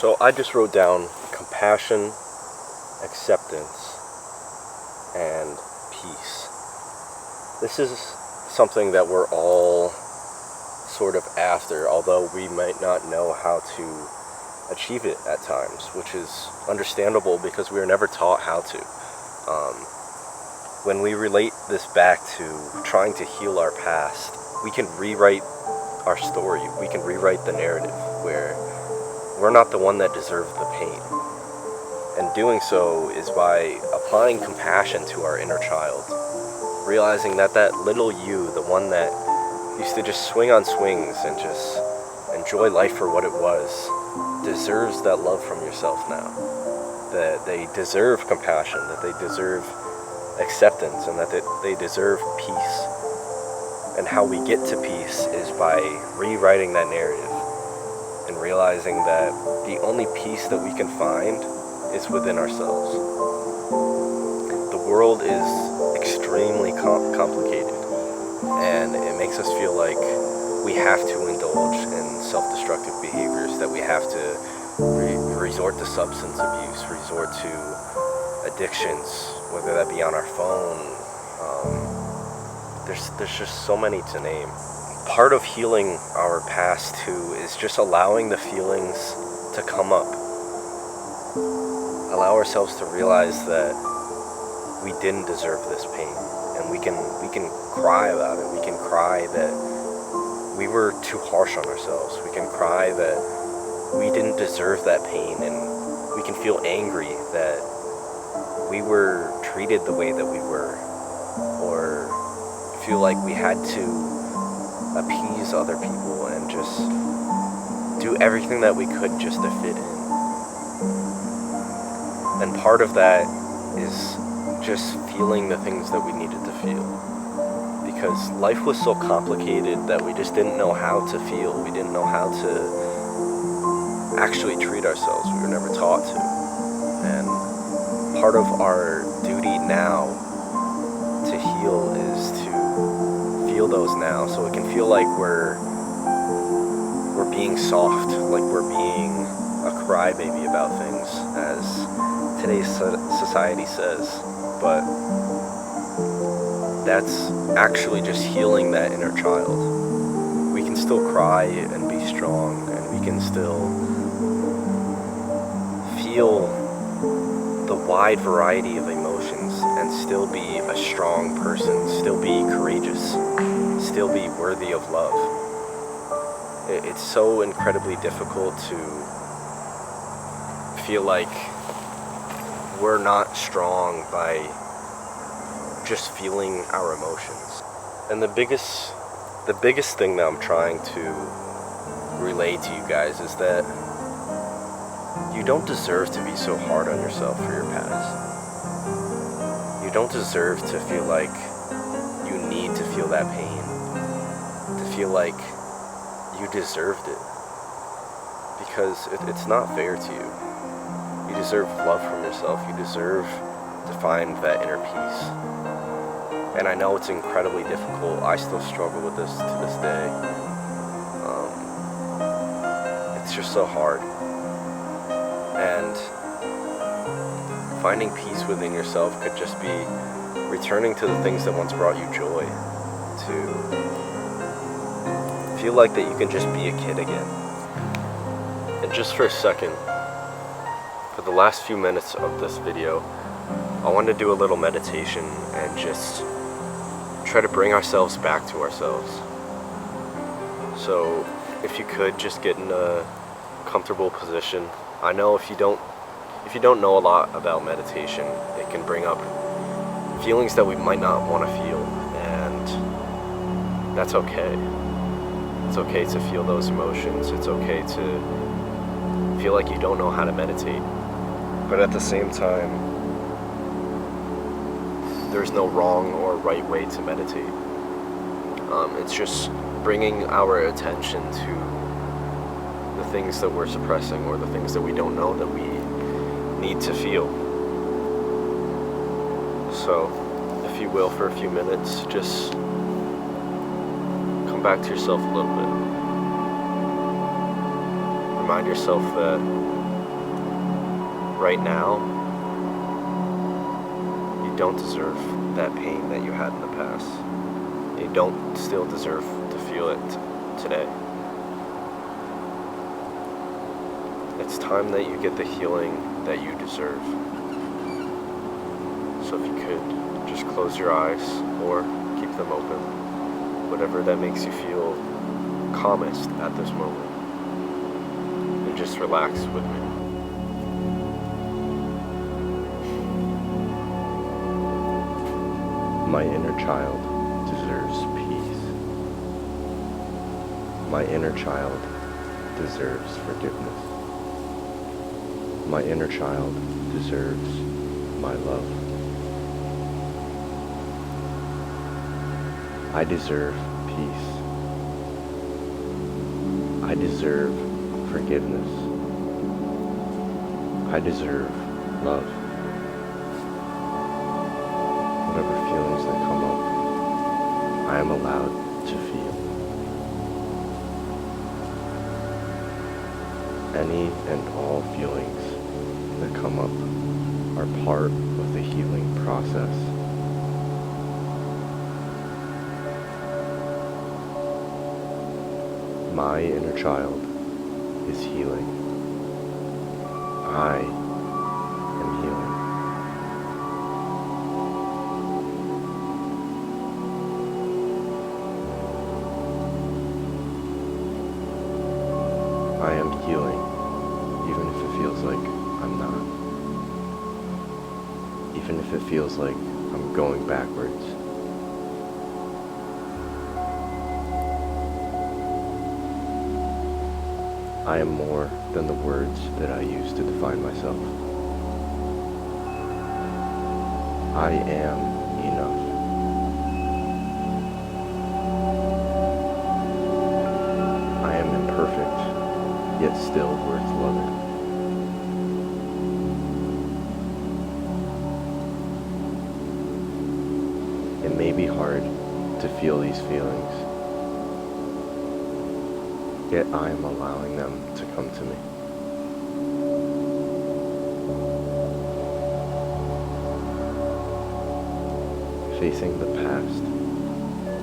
So I just wrote down compassion, acceptance, and peace. This is something that we're all sort of after, although we might not know how to achieve it at times, which is understandable because we were never taught how to. When we relate this back to trying to heal our past, we can rewrite our story. We can rewrite the narrative where we're not the one that deserved the pain. And doing so is by applying compassion to our inner child, realizing that that little you, the one that used to just swing on swings and just enjoy life for what it was, deserves that love from yourself now. That they deserve compassion, that they deserve acceptance, and that they deserve peace. And how we get to peace is by rewriting that narrative and realizing that the only peace that we can find is within ourselves. The world is extremely complicated, and it makes us feel like we have to indulge in self-destructive behaviors, that we have to resort to substance abuse, resort to addictions, whether that be on our phone. There's just so many to name. Part of healing our past too is just allowing the feelings to come up. Allow ourselves to realize that we didn't deserve this pain, and we can cry about it. We can cry that we were too harsh on ourselves. We can cry that we didn't deserve that pain, and we can feel angry that we were treated the way that we were, or feel like we had to appease other people and just do everything that we could just to fit in. And part of that is just feeling the things that we needed to feel, because life was so complicated that we just didn't know how to feel. We didn't know how to actually treat ourselves. We were never taught to. And part of our duty now to heal is to feel those now, so it can feel like we're being soft, like we're being a crybaby about things, as today's society says. But that's actually just healing that inner child. We can still cry and be strong, and we can still feel the wide variety of emotions and still be a strong person, still be courageous, still be worthy of love. It's so incredibly difficult to feel like we're not strong by just feeling our emotions. And the biggest thing that I'm trying to relay to you guys is that you don't deserve to be so hard on yourself for your past. You don't deserve to feel like you need to feel that pain, to feel like you deserved it, because it's not fair to you. You deserve love from yourself. You deserve to find that inner peace. And I know it's incredibly difficult. I still struggle with this to this day. It's just so hard. And finding peace within yourself could just be returning to the things that once brought you joy, to feel like that you can just be a kid again. And just for a second, for the last few minutes of this video, I want to do a little meditation and just try to bring ourselves back to ourselves. So if you could just get in a comfortable position. I know if you don't know a lot about meditation, it can bring up feelings that we might not want to feel, and that's okay. It's okay to feel those emotions. It's okay to feel like you don't know how to meditate. But at the same time, there's no wrong or right way to meditate. It's just bringing our attention to the things that we're suppressing, or the things that we don't know that we need to feel. So, if you will, for a few minutes, just come back to yourself a little bit. Remind yourself that right now, you don't deserve that pain that you had in the past. You don't still deserve to feel it today. It's time that you get the healing that you deserve. So if you could, just close your eyes or keep them open. Whatever that makes you feel calmest at this moment. And just relax with me. My inner child deserves peace. My inner child deserves forgiveness. My inner child deserves my love. I deserve peace. I deserve forgiveness. I deserve love. Whatever feelings that come up, I am allowed to feel. Any and all feelings that come up are part of the healing process. My inner child is healing. I am healing. I am healing, even if it feels like I'm not. Even if it feels like I'm going backwards. I am more than the words that I use to define myself. I am enough. I am imperfect, yet still worth loving. It may be hard to feel these feelings, yet I am allowing them to come to me. Facing the past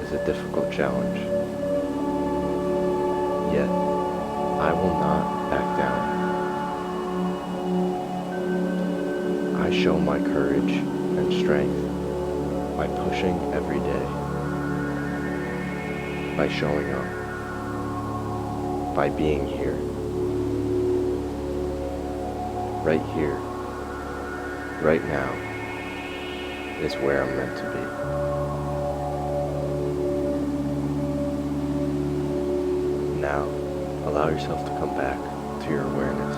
is a difficult challenge, yet I will not back down. I show my courage and strength by pushing every day, by showing up, by being here, right now, is where I'm meant to be. Now, allow yourself to come back to your awareness,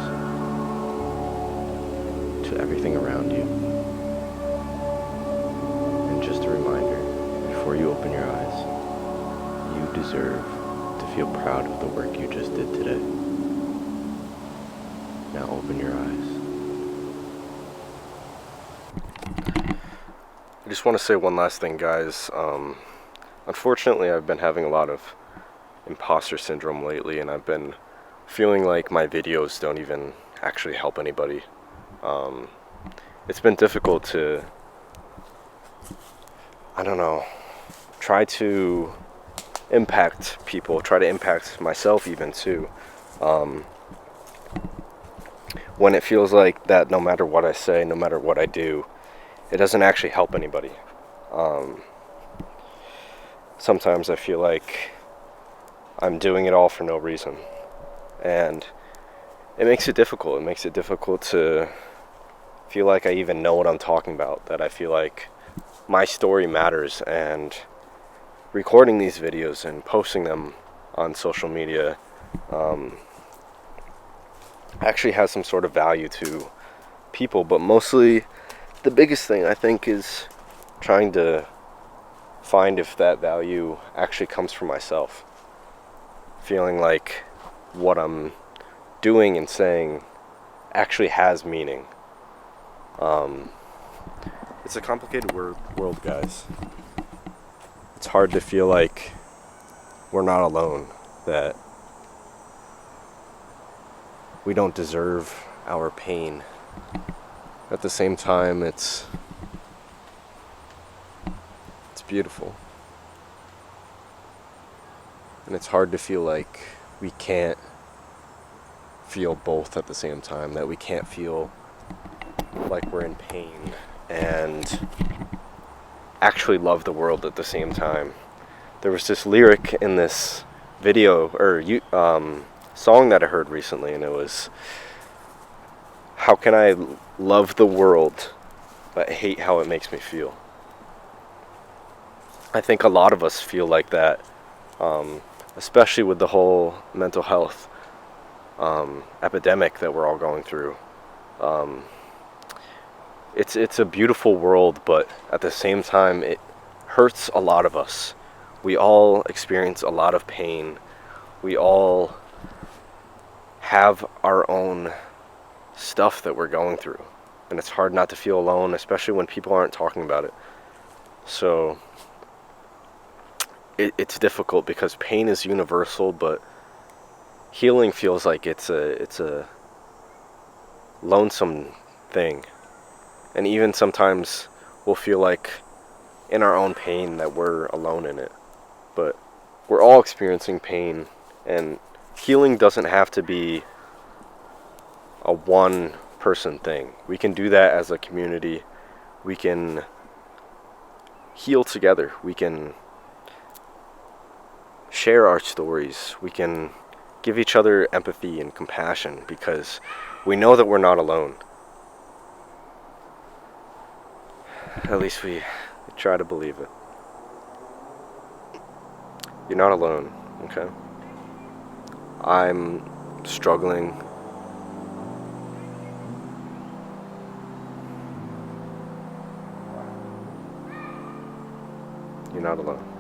to everything around you. And just a reminder, before you open your eyes, you deserve to feel proud of the work you just did today. Now open your eyes. I just want to say one last thing, guys. Unfortunately, I've been having a lot of imposter syndrome lately, and I've been feeling like my videos don't even actually help anybody. It's been difficult to, try to impact people, try to impact myself even too. When it feels like that no matter what I say, no matter what I do, it doesn't actually help anybody. Sometimes I feel like I'm doing it all for no reason. And it makes it difficult. It makes it difficult to feel like I even know what I'm talking about, that I feel like my story matters, and recording these videos and posting them on social media actually has some sort of value to people. But mostly, the biggest thing I think is trying to find if that value actually comes from myself. Feeling like what I'm doing and saying actually has meaning. It's a complicated world, guys. It's hard to feel like we're not alone, that we don't deserve our pain, at the same time, it's beautiful. And it's hard to feel like we can't feel both at the same time, that we can't feel like we're in pain and actually love the world at the same time. There was this lyric in this video or song that I heard recently, and it was, "How can I love the world but hate how it makes me feel?" I think a lot of us feel like that, especially with the whole mental health epidemic that we're all going through. It's a beautiful world, but at the same time, it hurts a lot of us. We all experience a lot of pain. We all have our own stuff that we're going through, and it's hard not to feel alone, especially when people aren't talking about it. So it's difficult because pain is universal, but healing feels like it's a lonesome thing. And even sometimes we'll feel like in our own pain that we're alone in it. But we're all experiencing pain, and healing doesn't have to be a one person thing. We can do that as a community. We can heal together. We can share our stories. We can give each other empathy and compassion because we know that we're not alone. At least we try to believe it. You're not alone, okay? I'm struggling. You're not alone.